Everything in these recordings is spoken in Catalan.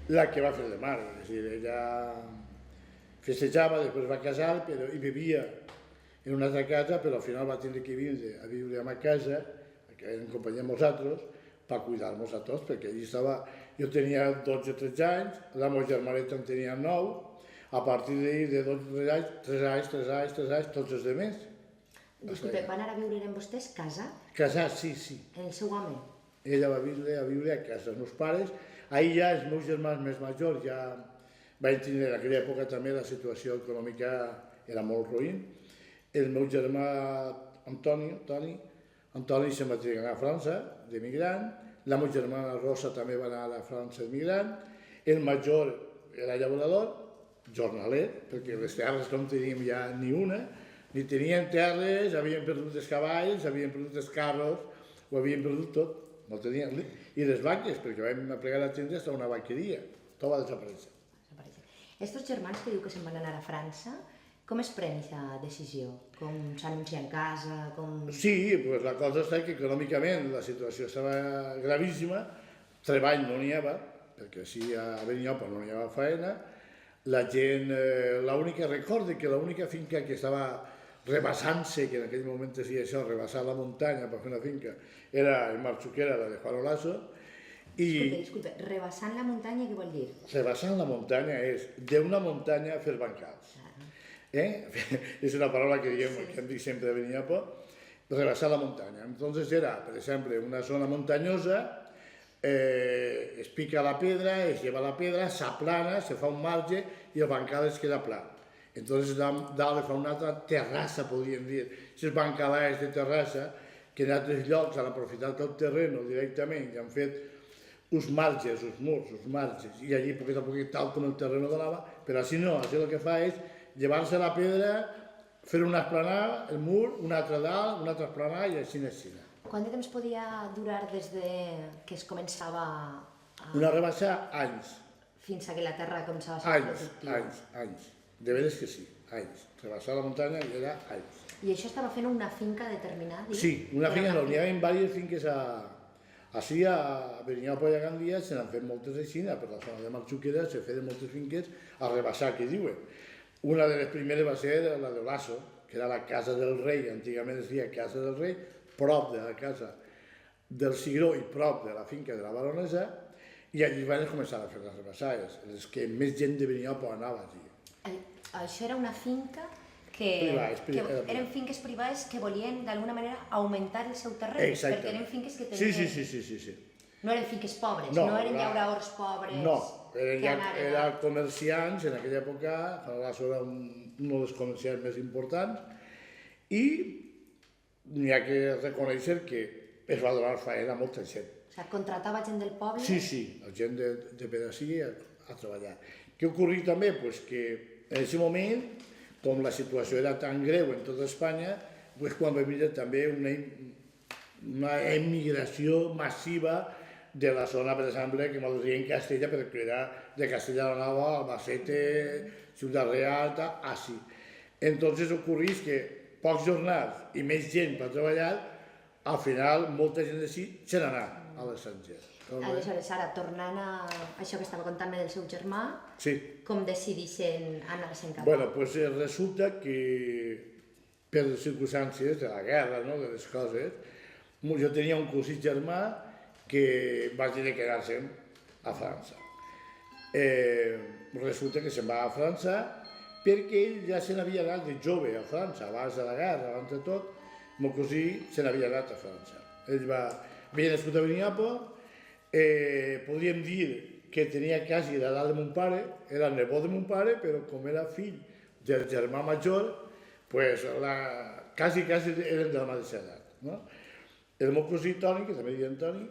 la que va fer de mare, és a dir, ella festejava, després va casar i vivia en una altra casa, però al final va tenir que vindre a viure a ma casa, que en companyia amb nosaltres, per cuidar-nos a tots, perquè allí estava... Jo tenia 12 o 13 anys, la meva germaneta en tenia 9, a partir d'ahir de 12 o 13 anys, 3 anys, tots els demés. Disculpe, van anar a viure amb vostès casa? Casar, sí, sí. El seu home? Ella va viure a casa. Els meus pares, ahir ja els meus germans més majors ja van tenir en aquella època també la situació econòmica era molt ruïn. El meu germà Antoni se'n va anar a França d'emigrant, la meva germana Rosa també va anar a França d'emigrant, el major era llaurador, jornaler, perquè les terres no en teníem ja ni una, ni tenien terres, havien perdut els cavalls, havien perdut els carros, ho havien perdut tot, no tenien... I les vaques, perquè vam plegar la tenda fins a una vaqueria, tot va desaparèixer. Estos germans que diu que se'n van anar a França, com es pren aquesta decisió? Com s'anuncia en casa? Sí, pues la cosa està que econòmicament la situació estava gravíssima, treball no n'hi havia, perquè sí, a Benillopa no n'hi havia feina, la gent, recorde que l'única finca que estava rebassant-se, que en aquell moment es deia això, rebassar la muntanya per fer una finca, era en Marxuquera, la de Juan Olaso. Disculpe, rebassant la muntanya què vol dir? Rebassant la muntanya és d'una muntanya fer bancals. És una paraula que hem dit sempre de Benillopa, rebassar la muntanya. Entonces era, per exemple, una zona muntanyosa, es pica la pedra, es lleva la pedra, s'aplana, se fa un marge i el bancal es queda pla. Entonces dalt fa una altra terrassa, podríem dir. Aquestes bancalades de terrassa, que en altres llocs han aprofitat el terreno directament i han fet uns marges, uns murs, uns marges, i allí poquet a poquet, tal com el terreno donava, però així no, així el que fa és llevar-se la pedra, fer una esplanada, el mur, una altra dalt, una altra esplanada i així n'així. Quant de temps podia durar des que es començava a... Una rebaixa, anys. Fins que la terra començava a ser productiva? Anys. De veres que sí, anys. Rebaixar la muntanya era anys. I això estava fent una finca determinada? Sí, una finca no, n'hi havia diverses finques així a Benillopa i a Gandia se n'han fet moltes així, per la zona de Marxuquera se feien moltes finques a rebaixar, que diuen. Una de les primeres va ser la de Olaso, que era la casa del rei, antigament es deia casa del rei, prop de la casa del Cigró i prop de la finca de la baronesa, i allí van començar a fer les rebaixades, les que més gent de Benillopa anava allí. Això era una finca que eren finques privades que volien d'alguna manera augmentar el seu terreny, perquè eren finques que tenien... Sí. No eren finques pobres, no eren llauradors pobres... No, eren comerciants, en aquella època, Olaso era un dels comerciants més importants, i n'hi ha que reconèixer que es va donar feina a molta gent. O sigui, contratava gent del poble? Sí, la gent de Pedací a treballar. Què ocorria també? Pues que en aquest moment, com la situació era tan greu en tota Espanya, pues quan va venir també una emigració massiva de la zona, per exemple, que m'ho deien Castella, perquè era de Castella la Nova, Albacete, Ciutat Real, així. Entonces ocorrís que pocs jornals i més gent per treballar, al final molta gent d'ací se n'anà a l'estranger. Aleshores, ara, tornant a això que estava contant-me del seu germà, com decidixen anar-se'n cap? Bueno, pues resulta que per les circumstàncies de la guerra, de les coses, jo tenia un cosí germà que va tenir que anar-se'n a França. Resulta que se'n va a França perquè ell ja se n'havia anat de jove a França, abans de la guerra, abans de tot, el meu cosí se n'havia anat a França. Ell havia nascut a Benillopa, podríem dir que tenia quasi l'edat de mon pare, era el nebot de mon pare, però com era fill del germà major, quasi eren de la mateixa edat. El meu cosí Toni, que també deia Toni,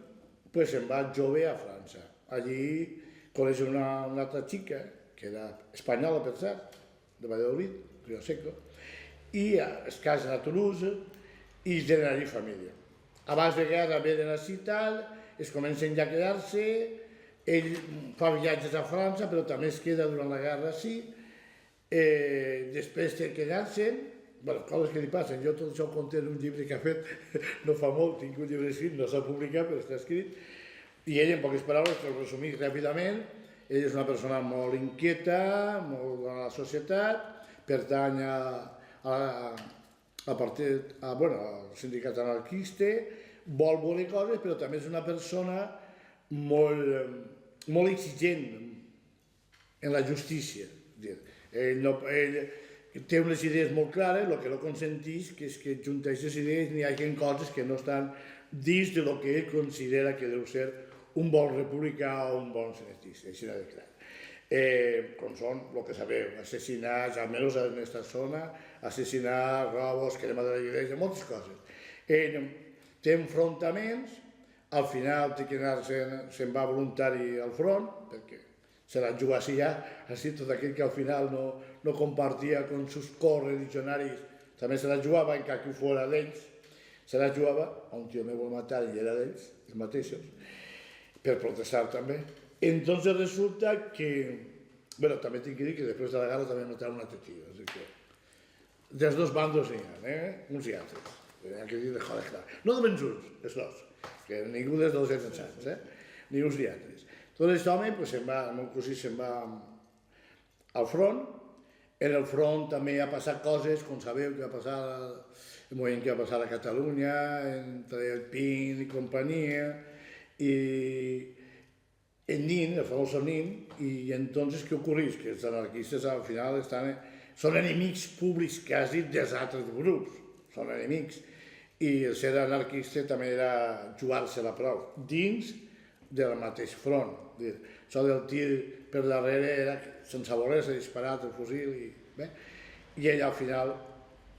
se'n va jove a França. Allí coneix una altra xica, que era espanyola, per cert, de Valladolid, Rio Seco, i es casen a Toulouse i tenen allí família. Abans de guerra venen així i tal, es comencen ja a quedar-se, ell fa viatges a França, però també es queda durant la guerra així, després de quedar-se'n, coses que li passen, jo tot això ho conté en un llibre que ha fet no fa molt, tinc un llibre escrit, no s'ha publicat però està escrit, i ell en poques paraules, per resumir ràpidament, ell és una persona molt inquieta, molt a la societat, pertany al sindicat anarquista, vol voler coses, però també és una persona molt exigent en la justícia. Ell té unes idees molt clares, el que no consenteix és que juntar aquestes idees n'hi hagi coses que no estan dins del que ell considera que deu ser un bon republicà o un bon senatista, així de clar. Com són, el que sabeu, assassinats, almenys en aquesta zona, assassinats, robos, crema de l'església, moltes coses. Ell té enfrontaments, al final té que se'n va voluntari al front, perquè se la juga així ja, així tot aquell que al final no compartia amb sus correligionaris, també se la jugava, encara que fos d'ells, se la jugava, un tio me vol matar i era d'ells, els mateixos, per protestar també. Entonces resulta que, bueno, també tinc que dir que després de la guerra també mataron un altre tio, és que dels dos bandos n'hi ha, uns i altres, hi ha que dir de joder clar. No només uns, els dos, que ningú dels dos és sants, ni uns ni altres. Tot aquest home, el meu cosí se'n va al front. En el front també ha passat coses, com sabeu, que va passar el moment que va passar a Catalunya, entre el PIN i companyia, i el NIN, el famós NIN, i entonces què ocorreix? Que els anarquistes al final són enemics públics quasi dels altres grups, són enemics. I el ser anarquista també era jugar-se-la prou, dins del mateix front. Això del tir per darrere era sense voler-se disparat el fusil i ell al final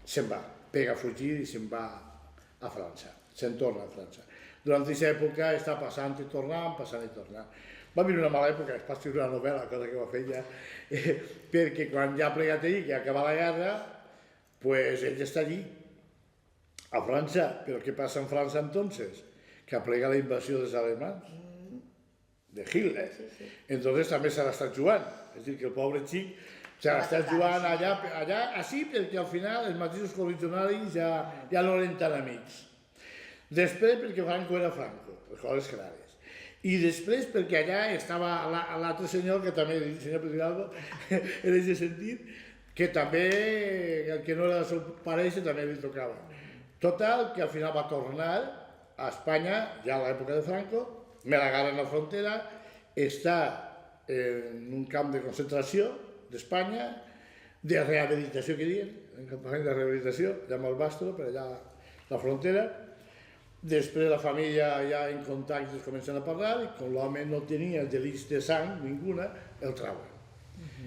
se'n va, pega a fugir i se'n va a França, se'n torna a França. Durant aquesta època està passant i tornant, passant i tornant. Va venir una mala època, es va escriure una novel·la, cosa que va fer ja, perquè quan ja ha plegat allí, que acaba la guerra, pues ell està allí, a França. Però què passa en França entonces? Que aplega la invasió dels alemans, de Hitler. Entonces també se l'està jugant. És a dir, que el pobre xic se l'està jugant allà, així, perquè al final els mateixos correligionaris ja no eren tan amics. Després perquè Franco era Franco, les coses clares. I després perquè allà estava l'altre senyor, que també, el senyor Pedralba, en aquest sentit, que també, el que no era el seu pareix, també li tocava. Total, que al final va tornar a Espanya, ja a l'època de Franco, me l'agaren a la frontera, està en un camp de concentració d'Espanya, de rehabilitació que diuen, en campament de rehabilitació, allà amb el Bastro, per allà a la frontera. Després la família ja en contactes comencen a parlar i com l'home no tenia delits de sang, ninguna, el trauen.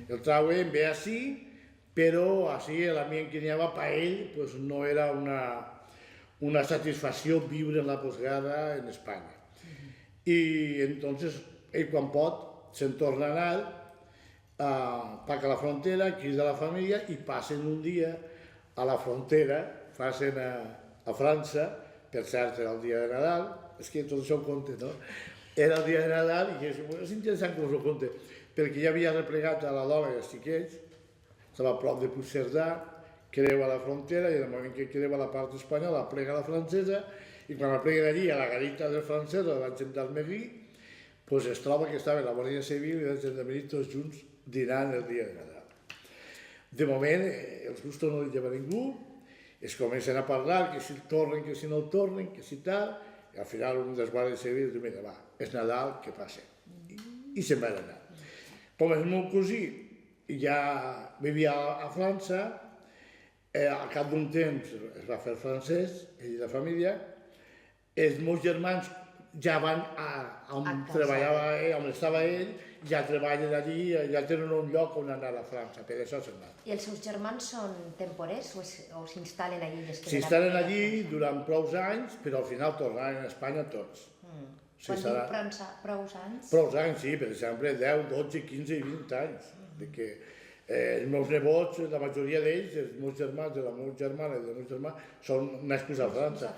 El trauen, ve així, però així l'ambient que n'hi havia per ell no era una satisfacció viure en la postguerra en Espanya. I entonces ell quan pot se'n torna a anar, paga la frontera, crida la família i passen un dia a la frontera, passen a França, per cert era el dia de Nadal, és que tot això ho compte, no? Era el dia de Nadal i és interessant que us ho compte, perquè ja havia replegat a la dona i els xiquets, estava a prop de Puigcerdà, creua la frontera i en el moment que creua la part espanyola plega la francesa i quan la pleguen allí a la garita del francès o de la gendarmerie es troba que estava la Guàrdia Civil i la gendarmerie tots junts dinant el dia de Nadal. De moment els gustos no li lleva ningú, es comencen a parlar que si el tornen, que si no el tornen, que si tal, i al final un dels guàrdies civils diu, mira, va, és Nadal, que passa. I se'n va anar. Com el meu cosí ja vivia a França, al cap d'un temps es va fer francès, ell i la família, els meus germans ja van on treballava ell, on estava ell, ja treballen allí, ja tenen un lloc on anar a França, per això se'n van. I els seus germans són temporers o s'instal·len allí? S'instal·len allí durant prou anys, però al final tornaran a Espanya tots. Quan diu prou anys? Prou anys, sí, per exemple, 10, 12, 15 i 20 anys. Els meus nebots, la majoria d'ells, els meus germans, de la meva germana i del meu germà, són nascuts a França.